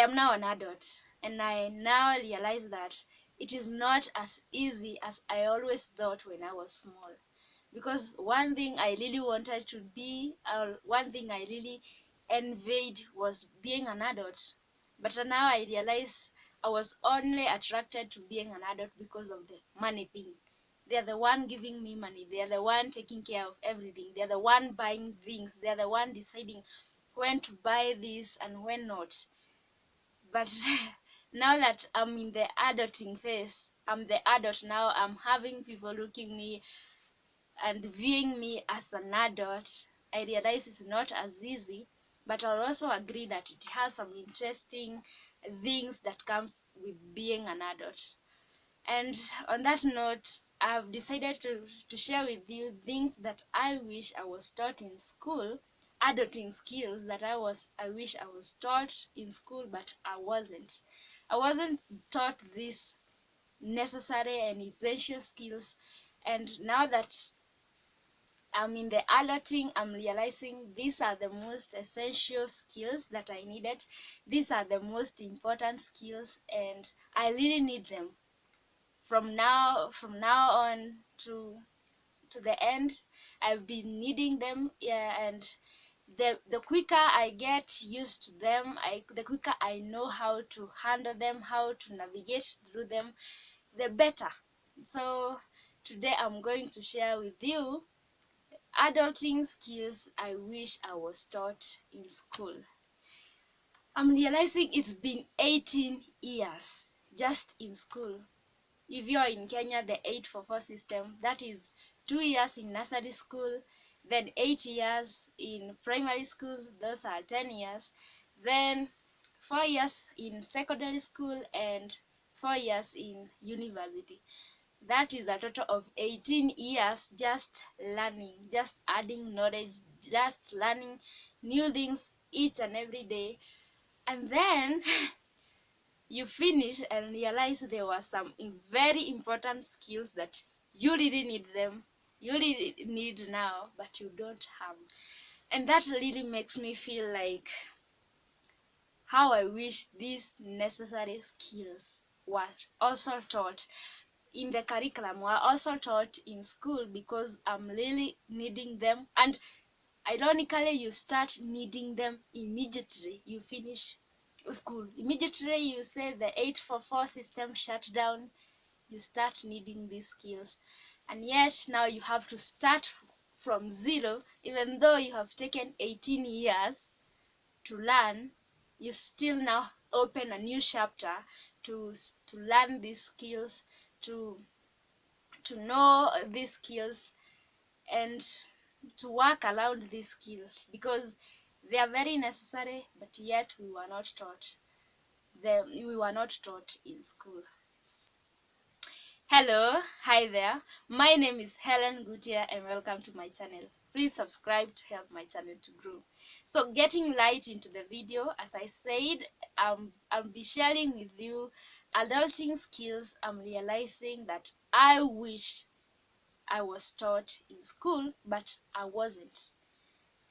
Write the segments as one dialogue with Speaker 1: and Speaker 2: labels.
Speaker 1: am now an adult, and I now realize that it is not as easy as I always thought when I was small. Because one thing I really wanted to be, or one thing I really envied, was being an adult. But now I realize I was only attracted to being an adult because of the money thing. They're the one giving me money. They're the one taking care of everything. They're the one buying things. They're the one deciding when to buy this and when not. But now that I'm in the adulting phase, I'm the adult now, I'm having people looking me and viewing me as an adult. I realize it's not as easy, but I'll also agree that it has some interesting things that comes with being an adult. And on that note, I've decided to share with you things that I wish I was taught in school, adulting skills that I wish I was taught in school, but I wasn't. I wasn't taught these necessary and essential skills, and now that I'm in the adulting, I'm realizing these are the most essential skills that I needed. These are the most important skills, and I really need them from now on to the end. I've been needing them, yeah, and the quicker I get used to them, the quicker I know how to handle them, how to navigate through them, the better. So today I'm going to share with you adulting skills I wish I was taught in school. I'm realizing it's been 18 years just in school. If you're in Kenya, the 844 system, that is 2 years in nursery school, then 8 years in primary school, those are 10 years, then 4 years in secondary school, and 4 years in university. That is a total of 18 years just learning, just adding knowledge, just learning new things each and every day. And then you finish and realize there were some very important skills that you really need them, you really need now, but you don't have. And that really makes me feel like how I wish these necessary skills were also taught in the curriculum, were also taught in school, because I'm really needing them. And ironically, you start needing them immediately you finish school. Immediately you say the 844 system shut down, you start needing these skills. And yet now you have to start from zero. Even though you have taken 18 years to learn, you still now open a new chapter to learn these skills, to know these skills, and to work around these skills, because they are very necessary, but yet we were not taught them, we were not taught in school. Hello, hi there, my name is Helen Gutia, and welcome to my channel. Please subscribe to help my channel to grow. So getting right into the video, as I said, I'll be sharing with you adulting skills I'm realizing that I wish I was taught in school, but I wasn't.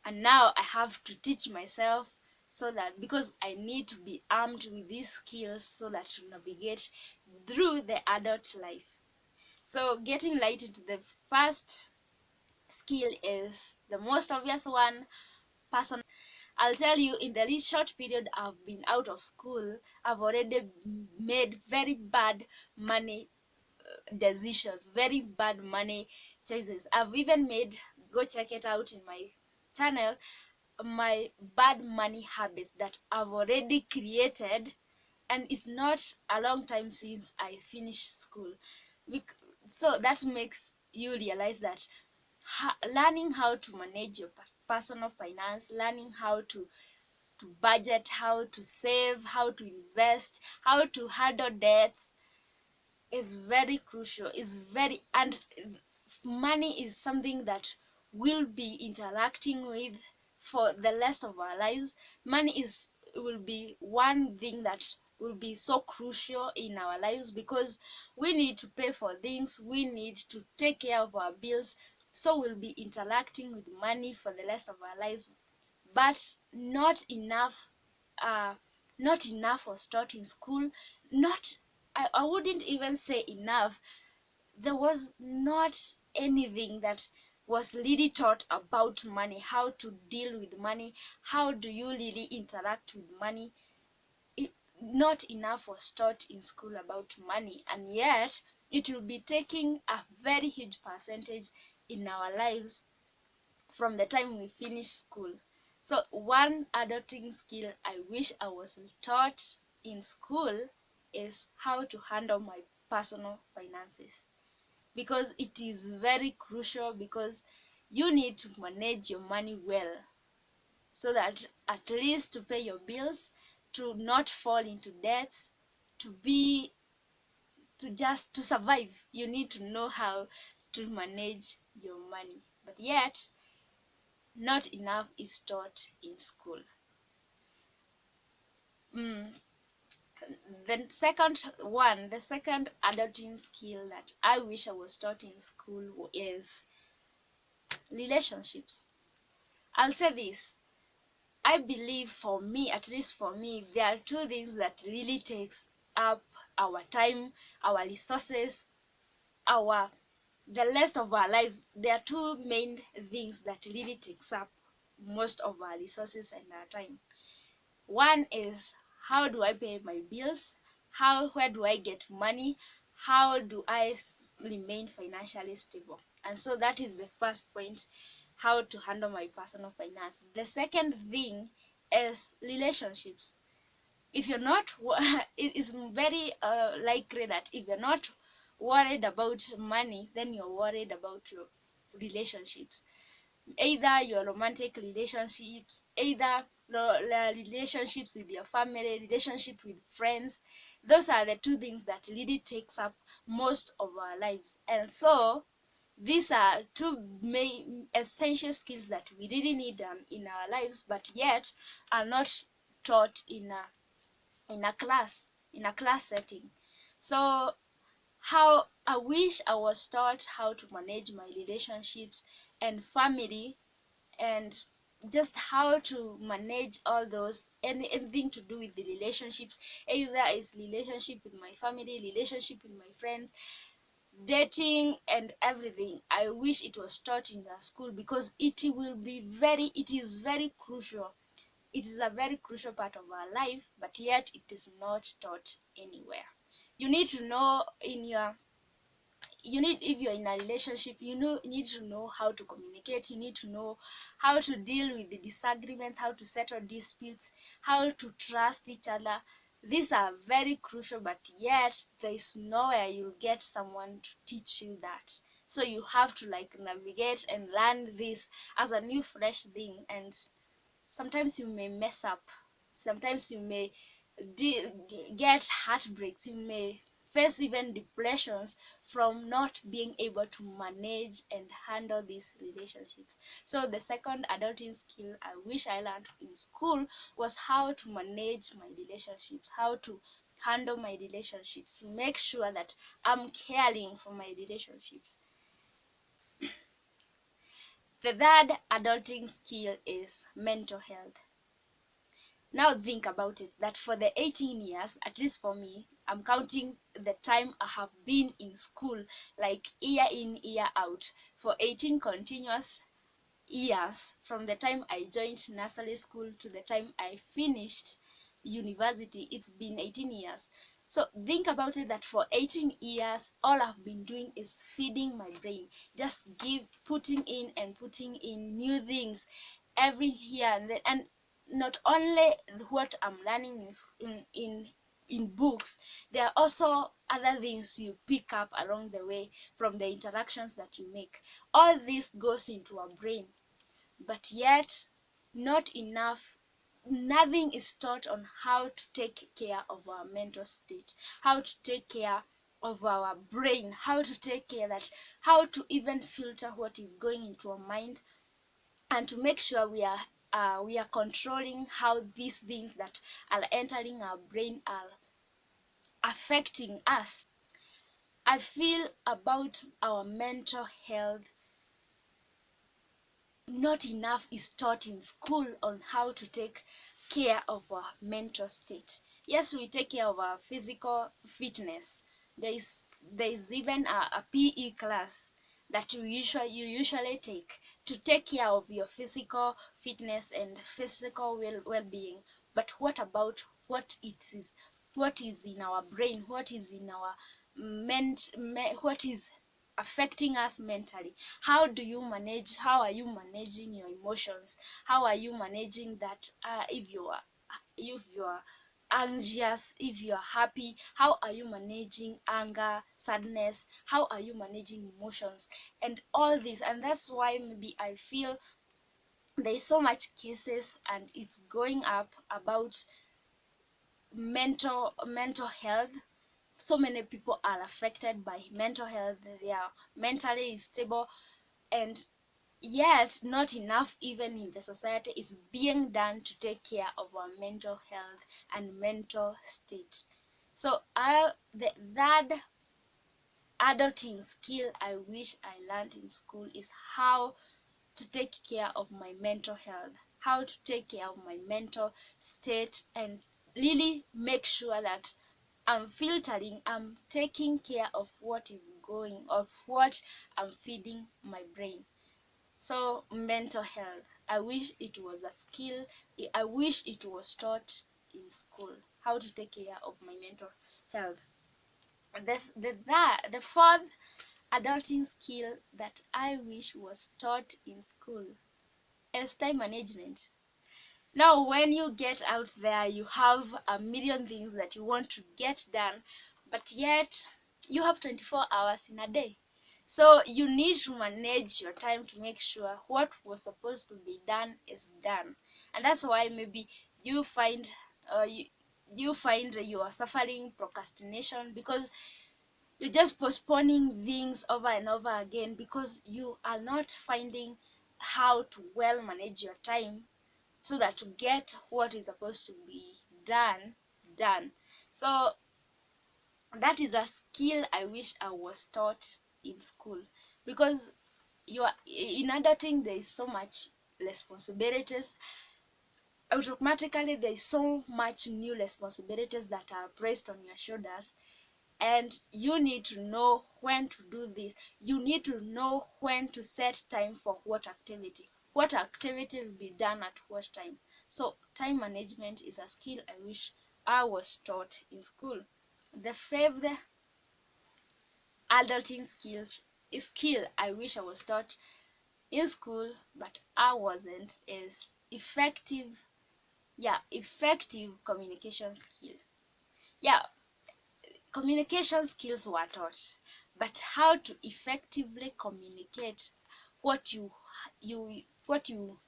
Speaker 1: And now I have to teach myself, so that, because I need to be armed with these skills so that to navigate through the adult life. So getting right into the first skill is the most obvious one, person. I'll tell you, in the really short period I've been out of school, I've already made very bad money decisions, very bad money choices. I've even made, go check it out in my channel, my bad money habits that I've already created, and it's not a long time since I finished school. So that makes you realize that learning how to manage your personal finance, learning how to budget, how to save, how to invest, how to handle debts is very crucial. Is very, and money is something that we'll be interacting with for the rest of our lives. Money will be one thing that will be so crucial in our lives, because we need to pay for things, we need to take care of our bills, so we'll be interacting with money for the rest of our lives. But not enough Not enough was taught in school. Not, I wouldn't even say enough. There was not anything that was really taught about money, how to deal with money, how do you really interact with money. Not enough was taught in school about money, and yet it will be taking a very huge percentage in our lives from the time we finish school. So one adulting skill I wish I was taught in school is how to handle my personal finances, because it is very crucial, because you need to manage your money well, so that at least to pay your bills, to not fall into debts, to be to just to survive. You need to know how to manage your money, but yet not enough is taught in school. mm. The second adulting skill that I wish I was taught in school is relationships. I'll say this: I believe, for me, at least for me, there are two things that really takes up our time, our resources, our the rest of our lives. There are two main things that really takes up most of our resources and our time. One is, how do I pay my bills? Where do I get money? How do I remain financially stable? And so that is the first point, how to handle my personal finance. The second thing is relationships. If you're not, it is very likely that if you're not worried about money, then you're worried about your relationships, either your romantic relationships, either the relationships with your family, relationship with friends. Those are the two things that really takes up most of our lives. And so these are two main essential skills that we really need in our lives, but yet are not taught in a class setting. So how I wish I was taught how to manage my relationships and family, and just how to manage all those, anything to do with the relationships, either is relationship with my family, relationship with my friends, dating and everything. I wish it was taught in the school, because it is very crucial. It is a very crucial part of our life, but yet it is not taught anywhere. You need to know in your if you're in a relationship, you need to know how to communicate. You need to know how to deal with the disagreements, how to settle disputes, how to trust each other. These are very crucial, but yet there is nowhere you'll get someone to teach you that. So you have to navigate and learn this as a new fresh thing. And sometimes you may mess up, sometimes you may get heartbreaks, you may face even depressions from not being able to manage and handle these relationships. So the second adulting skill I wish I learned in school was how to manage my relationships, how to handle my relationships, to make sure that I'm caring for my relationships. The third adulting skill is mental health. Now think about it, that for the 18 years, at least for me, I'm counting the time I have been in school, like year in, year out, for 18 continuous years, from the time I joined nursery school to the time I finished university. It's been 18 years. So think about it, that for 18 years, all I've been doing is feeding my brain, just putting in new things every year and then. And not only what I'm learning in books, there are also other things you pick up along the way from the interactions that you make. All this goes into our brain, but yet not enough. Nothing is taught on how to take care of our mental state, how to take care of our brain, how to take care that how to even filter what is going into our mind, and to make sure we are controlling how these things that are entering our brain are affecting us. I feel about our mental health, not enough is taught in school on how to take care of our mental state. Yes, we take care of our physical fitness. There is even a PE class that you usually take care of your physical fitness and physical well-being. But what about what is in our brain, what is in our what is affecting us mentally? How are you managing your emotions? How are you managing that? If you're anxious, if you're happy, how are you managing anger, sadness? How are you managing emotions and all this? And that's why maybe I feel there's so much cases and it's going up about mental health. So many people are affected by mental health. They are mentally unstable, and yet not enough even in the society is being done to take care of our mental health and mental state. So the third adulting skill I wish I learned in school is how to take care of my mental health, how to take care of my mental state, and really make sure that I'm taking care of what I'm feeding my brain. So mental health, I wish it was a skill. I wish it was taught in school, how to take care of my mental health. The fourth adulting skill that I wish was taught in school is time management. Now, when you get out there, you have a million things that you want to get done, but yet you have 24 hours in a day. So you need to manage your time to make sure what was supposed to be done is done. And that's why maybe you find you are suffering procrastination, because you're just postponing things over and over again because you are not finding how to well manage your time so that to get what is supposed to be done. So that is a skill I wish I was taught in school, because you are in adulting, there is so much responsibilities. Automatically there is so much new responsibilities that are placed on your shoulders, and you need to know when to do this. You need to know when to set time for what activity will be done at what time. So time management is a skill I wish I was taught in school. The fifth adulting skill I wish I was taught in school but I wasn't is effective communication skill. Yeah, communication skills were taught, but how to effectively communicate what you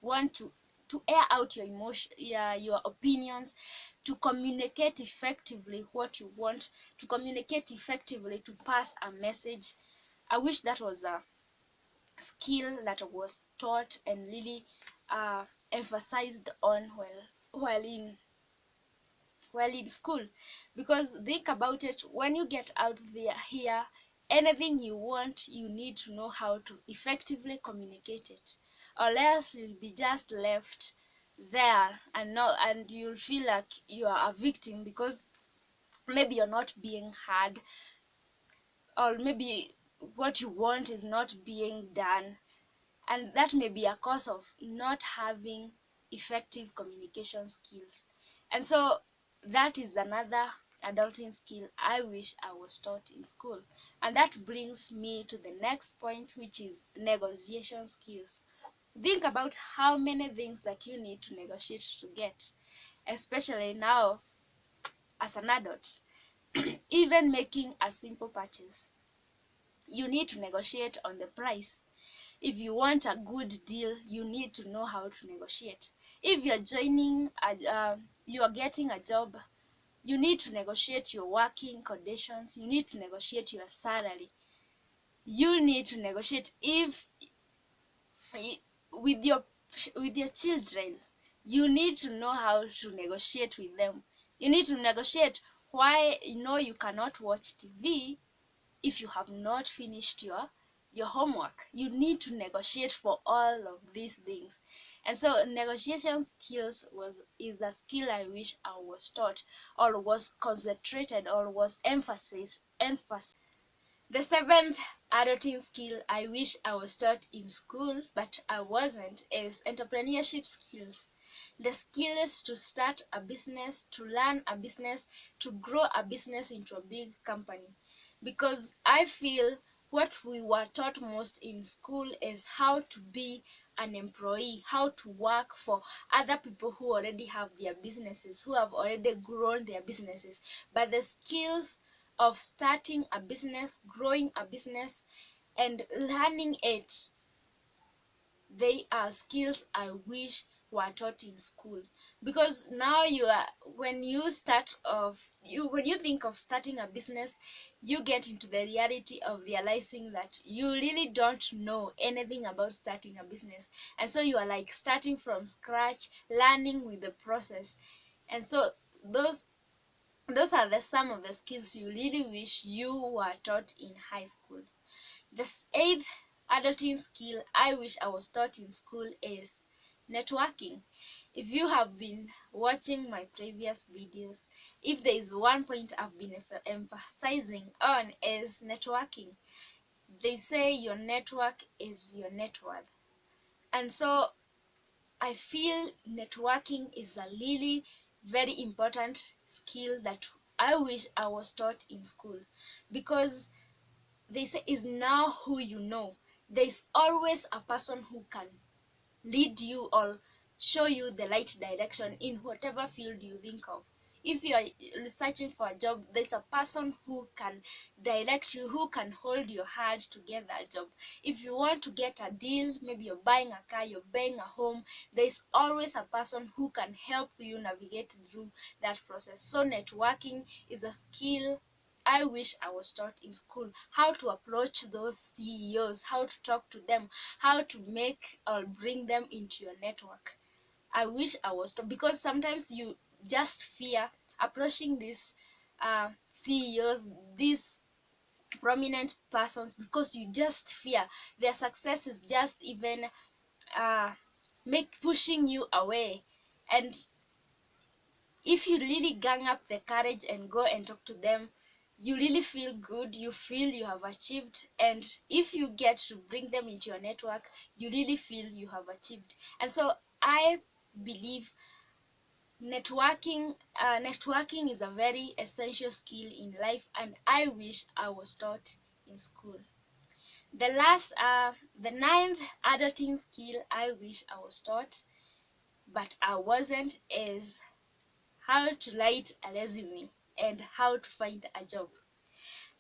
Speaker 1: want to air out your emotion, your opinions, to communicate effectively what you want, to communicate effectively, to pass a message. I wish that was a skill that was taught and really emphasized on while in school. Because think about it, when you get out there here, anything you want, you need to know how to effectively communicate it, or else you'll be just left there and you'll feel like you are a victim because maybe you're not being heard, or maybe what you want is not being done, and that may be a cause of not having effective communication skills. And so that is another adulting skill I wish I was taught in school. And that brings me to the next point, which is negotiation skills. Think about how many things that you need to negotiate to get, especially now as an adult. Even making a simple purchase, you need to negotiate on the price. If you want a good deal, you need to know how to negotiate. If you are getting a job, you need to negotiate your working conditions. You need to negotiate your salary. You need to negotiate if with your children. You need to know how to negotiate with them. You need to negotiate why you cannot watch TV if you have not finished your your homework. You need to negotiate for all of these things. And so negotiation skills is a skill I wish I was taught, or was concentrated, or was emphasized. The seventh adulting skill I wish I was taught in school but I wasn't is entrepreneurship skills. The skills to start a business, to learn a business, to grow a business into a big company. Because I feel what we were taught most in school is how to be an employee, how to work for other people who already have their businesses, who have already grown their businesses. But the skills of starting a business, growing a business, and learning it, they are skills I wish were taught in school. Because now when you think of starting a business, you get into the reality of realizing that you really don't know anything about starting a business, and so you are like starting from scratch, learning with the process. And so those are some of the skills you really wish you were taught in high school. The eighth adulting skill I wish I was taught in school is networking. If you have been watching my previous videos, if there is one point I've been emphasizing on, is networking. They say your network is your net worth. And so I feel networking is a really very important skill that I wish I was taught in school, because they say is now who you know. There's always a person who can lead you or show you the right direction in whatever field you think of. If you are searching for a job, there's a person who can direct you, who can hold your hand to get that job. If you want to get a deal, maybe you're buying a car, you're buying a home, there's always a person who can help you navigate through that process. So networking is a skill I wish I was taught in school. How to approach those CEOs, how to talk to them, how to make or bring them into your network. I wish I was taught, because sometimes you just fear approaching these CEOs, these prominent persons, because you just fear their success is just even make pushing you away. And if you really gang up the courage and go and talk to them, you really feel good, you feel you have achieved. And if you get to bring them into your network, you really feel you have achieved. And so I believe networking is a very essential skill in life, and I wish I was taught in school. The ninth adulting skill I wish I was taught but I wasn't is how to write a resume and how to find a job.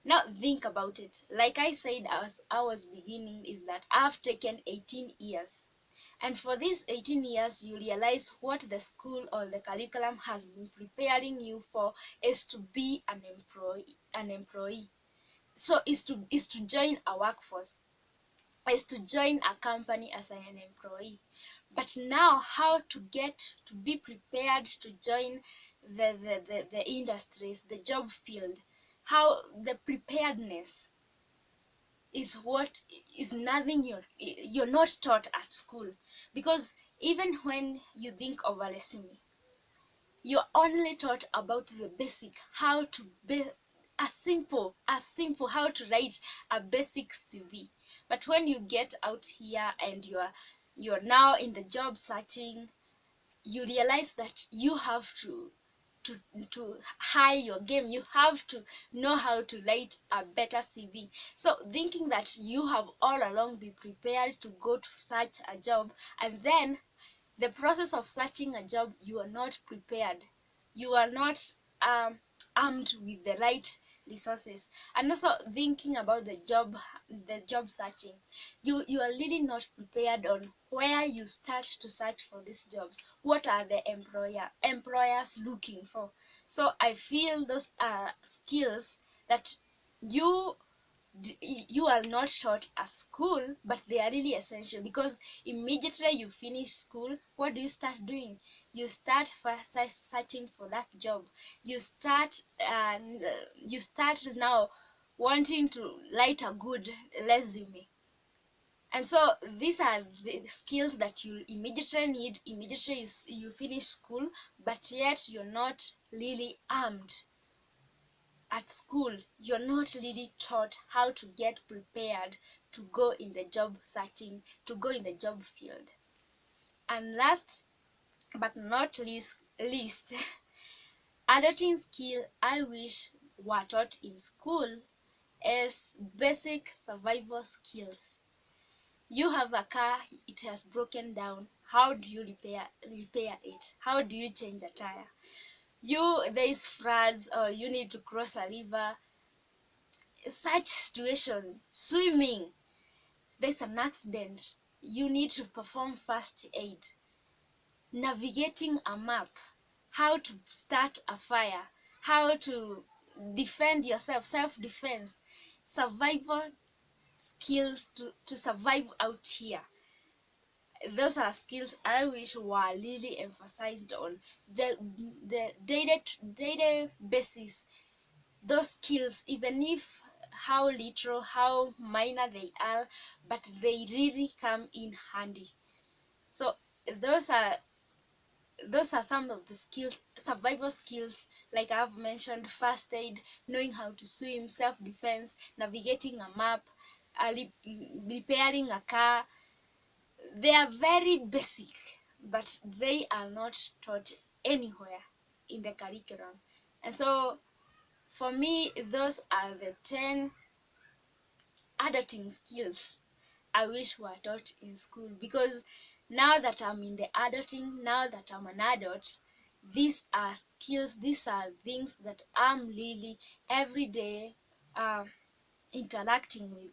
Speaker 1: Now think about it. Like I said as I was beginning, is that I've taken 18 years. And for these 18 years, you realize what the school or the curriculum has been preparing you for is to be an employee. So is to join a workforce, is to join a company as an employee. But now how to get to be prepared to join the industries, the job field, how the preparedness is what is nothing you're not taught at school. Because even when you think of a resume, you're only taught about the basic, how to be as simple how to write a basic CV. But when you get out here and you're now in the job searching, you realize that you have to to high your game. You have to know how to write a better CV. So thinking that you have all along been prepared to go to search a job, and then the process of searching a job, you are not prepared, you are not armed with the right resources. And also thinking about the job searching, you are really not prepared on where you start to search for these jobs. What are the employers looking for? So I feel those are skills that you you are not taught at school, but they are really essential. Because immediately you finish school, what do you start doing? You start first searching for that job. You start now wanting to write a good resume. And so these are the skills that you immediately need immediately you finish school, but yet you're not really armed. At school you're not really taught how to get prepared to go in the job searching, to go in the job field. And last but not least adulting skill I wish were taught in school is basic survival skills. You have a car, it has broken down. How do you repair it? How do you change a tire? There is floods, or you need to cross a river. Such situation, swimming, there's an accident, you need to perform first aid, navigating a map, how to start a fire, how to defend yourself, self-defense, survival skills to survive out here. Those are skills I wish were really emphasized on the daily basis. Those skills, even if how little, how minor they are, but they really come in handy. So those are some of the skills, survival skills, like I've mentioned: first aid, knowing how to swim, self-defense, navigating a map, repairing a car. They are very basic, but they are not taught anywhere in the curriculum. And so for me, those are the 10 adulting skills I wish were taught in school, because now that I'm in the adulting, now that I'm an adult, these are skills, these are things that I'm really every day uh, interacting with.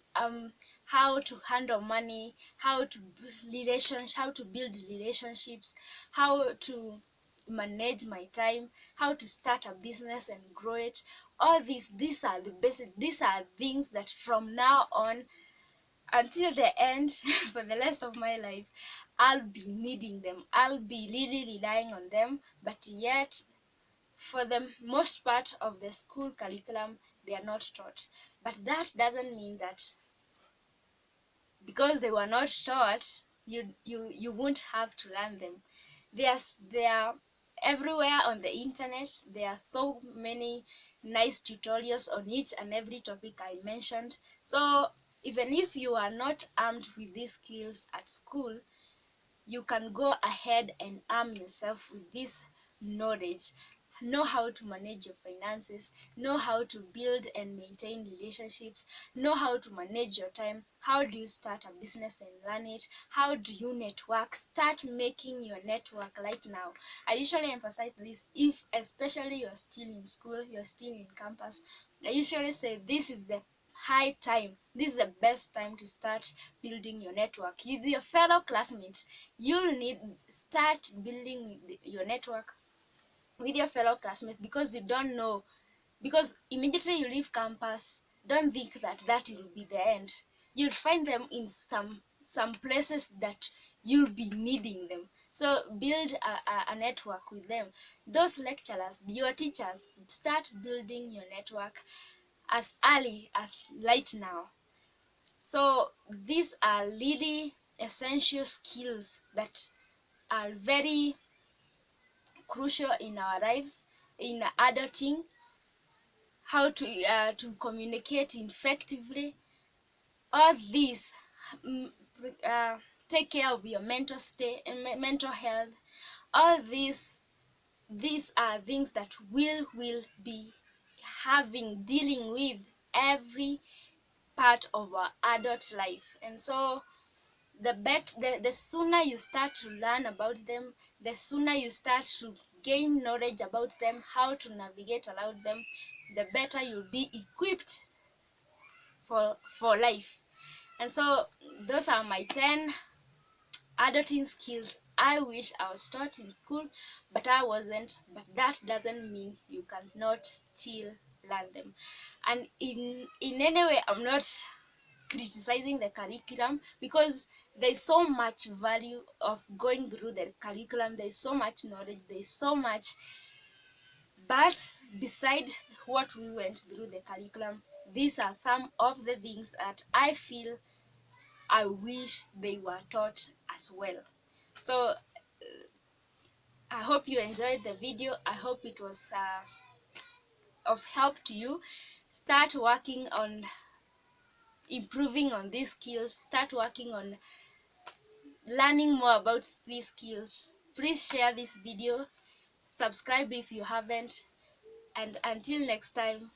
Speaker 1: How to handle money, how to build relationships, how to manage my time, how to start a business and grow it. All these are the basic, these are things that from now on until the end for the rest of my life I'll be needing them, I'll be really relying on them. But yet for the most part of the school curriculum they are not taught. But that doesn't mean that because they were not taught you won't have to learn them. They are everywhere on the internet. There are so many nice tutorials on each and every topic I mentioned. So even if you are not armed with these skills at school, you can go ahead and arm yourself with this knowledge. Know how to manage your finances, know how to build and maintain relationships, know how to manage your time. How do you start a business and run it? How do you network? Start making your network right now. I usually emphasize this if especially you're still in school, you're still in campus. I usually say this is the high time, this is the best time to start building your network with your fellow classmates. You'll need start building your network with your fellow classmates, because you don't know, because immediately you leave campus, don't think that that will be the end. You'll find them in some places that you'll be needing them. So build a network with them. Those lecturers, your teachers, start building your network as early as right now. So these are really essential skills that are very crucial in our lives in adulting. How to communicate effectively, all these, mm, uh, take care of your mental state and mental health. All these are things that will be dealing with every part of our adult life. And so the sooner you start to learn about them, the sooner you start to gain knowledge about them, how to navigate around them, the better you'll be equipped for life. And so those are my 10 adulting skills I wish I was taught in school, but I wasn't. But that doesn't mean you cannot still learn them. And in any way, I'm not criticizing the curriculum, because there's so much value of going through the curriculum. There's so much knowledge, there's so much. But beside what we went through the curriculum, these are some of the things that I feel I wish they were taught as well. So I hope you enjoyed the video. I hope it was of help to you. Start working on improving on these skills. Start working on learning more about these skills. Please share this video, subscribe if you haven't, and until next time,